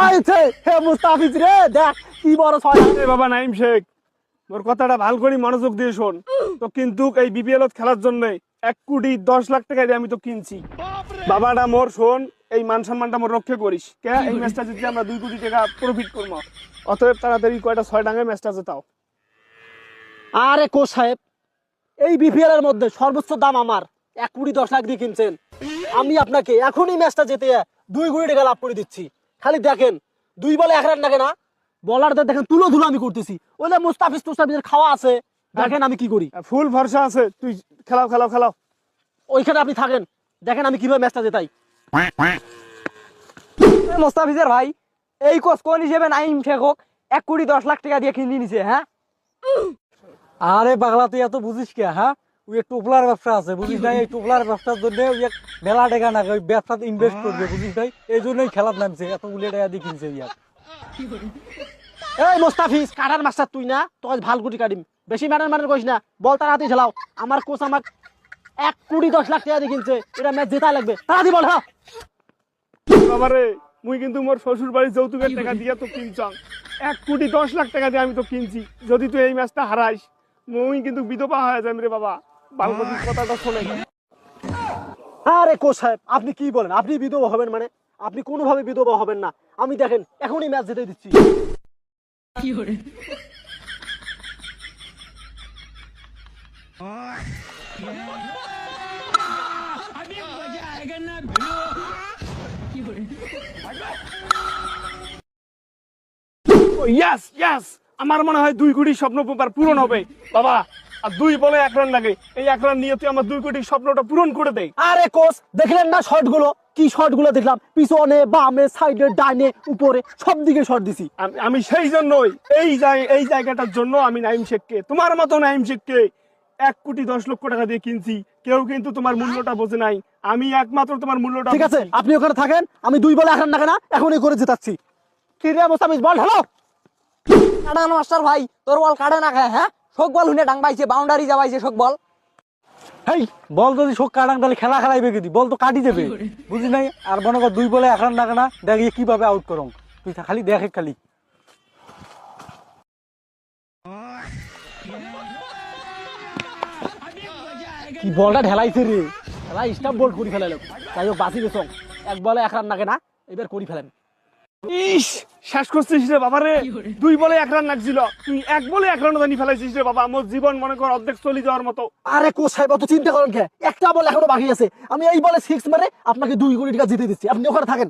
হয়েছে হে মুস্তাফিজ রে, দেখ কি বড় 6 রান। বাবা নাইম শেখ, তোর কথাটা ভালো করে মনোযোগ দিয়ে শোন। তো কিন্তু এই বিপিএল খেলার জন্য 1,10,00,000 টাকা দিয়ে আমি তো কিনছি। বাবাটা মোর শোন, এই মান সম্মানটা মোর রক্ষা করিস কে। এই ম্যাচটা জিতলে আমরা 2 কোটি টাকা প্রফিট করবো। অতএব তাড়াতাড়ি কয়টা 6 ডাঙ্গে ম্যাচটা জেতাও। আরে কোচ সাহেব, এই বিপিএল এর মধ্যে সর্বোচ্চ দাম আমার 1,10,00,000 দিয়ে কিনছেন। আমি আপনাকে এখনই ম্যাচটা জিতে 2 কোটি টাকা লাভ করে দিচ্ছি। খালি দেখেন 2 বলে 1 রান লাগে না, বলারদের দেখেন তুলো ধুলো আমি করতেছি। ওইলে মুস্তাফিজের খাওয়া আছে, দেখেন আমি কি করি। ফুল ভরসা আছে, তুই খেলাও খেলাও খেলাও। ওইখানে আপনি থাকেন, দেখেন আমি কিভাবে ম্যাচটা জেতাই। মোস্তাফিজের ভাই, এই কোচ কোন হিসেবে নাইম শেখক 1,10,00,000 টাকা দিয়ে কিনে নিছে? হ্যাঁ আরে পাগলা তুই এত বুঝিস কে? হ্যাঁ ওই টোপলার ব্যবসা আছে বুঝিস নাই? এই টোপলার ব্যবসার জন্য ওই মেলা টাকা না, ওই ব্যবসাতে ইনভেস্ট করবে বুঝিস নাই? এই জন্যই খেলার নামছে, এত উলে টাকা দিয়ে কিনছে ইয়ার। এই মুস্তাফিজ, কাটার মাস্টার তুই না? তোকে ভাল কোটি কাটিম, বেশি ম্যাটার কইস না। বল তাড়াতাড়ি খেলাও, আমার কোচ আমাক 1,10,00,000 টাকা দিয়ে কিনছে, এটা ম্যাচ জেতা লাগবে। তাড়াতাড়ি বল হ্যাঁ। বাবারে, মুই কিন্তু মোর শ্বশুর বাড়ির যৌতুকের টাকা দিয়ে তো কিনছাম। 1,10,00,000 টাকা দিয়ে আমি তো কিনছি। যদি তুই এই ম্যাচটা হারাইস, মুই কিন্তু বিধবা হয়ে যাই রে বাবা। বালকটির কথাটা শোনে। আরে কোচ সাহেব, আপনি কি বলেন? আপনি বিধবা হবেন মানে? আপনি কোনোভাবে বিধবা হবেন না। আমি দেখেন এখনই ম্যাচ জিতে দিচ্ছি। ইয়েস ইয়েস, আমার মনে হয় 2 কোটির স্বপ্ন পূরণ হবে বাবা। আর 2 বলে 1 রান লাগে, এই 1 রান নিয়ে তুই আমার 2 কোটির স্বপ্নটা পূরণ করে দে। আরে কোচ, দেখলেন না শট গুলো? কি শট গুলো দেখলাম, পিছনে বামে সাইডে ডাইনে উপরে সব দিকে শট দিছি। আমি সেই জন্যই এই জায়গাটার জন্য আমি নাইম শেখকে, তোমার মতো নাইম শেখকে 1,10,00,000 টাকা দিয়ে কিনছি। কেউ কিন্তু তোমার মূল্যটা বোঝে নাই, আমি একমাত্র তোমার মূল্যটা। ঠিক আছে, আপনি ওখানে থাকেন, আমি 2 বলে 1 রান লাগে না, এখনই করে জেতাচ্ছি। কি রে মুস্তাফিজ, বল হ্যালো। কাটান মাস্টার ভাই, তোর বল কাটে না খায়? হ্যাঁ শোক বল হুনে ডাংবাইছে, বাউন্ডারি যাবাইছে শোক বল। হেই বল যদি শোক কাটাং তাহলে খেলা খেলাইবে কি? বল তো কাটি দেবে বুঝিস নাই? আর মনে কর 2 বলে 1 রান লাগে না, দেখ কিভাবে আউট করং। তুই খালি দেখে খালি। কি বলটা ঢেলাইছে রে, খেলা স্টাম্প বল করে ফেলালো। তাই হোক বাঁচি গেছ, 1 বলে 1 রান লাগে না, এবার করে ফেলেন। ইস, শেষ করছিস রে বাবা রে। 2 বলে 1 রান লাগছিল, তুই 1 বলে 1 রান জানি ফেলাইছিস রে বাবা। আমার জীবন মনে কর অর্ধেক চলে যাওয়ার মতো। আরে কোচ সাহেব, অত চিন্তা করেন কে? একটা বল এখনো বাকি আছে, আমি এই বলে 6 মারে আপনাকে 2 কোটি টাকা জিতে দিচ্ছি। আপনি ওখানে থাকেন।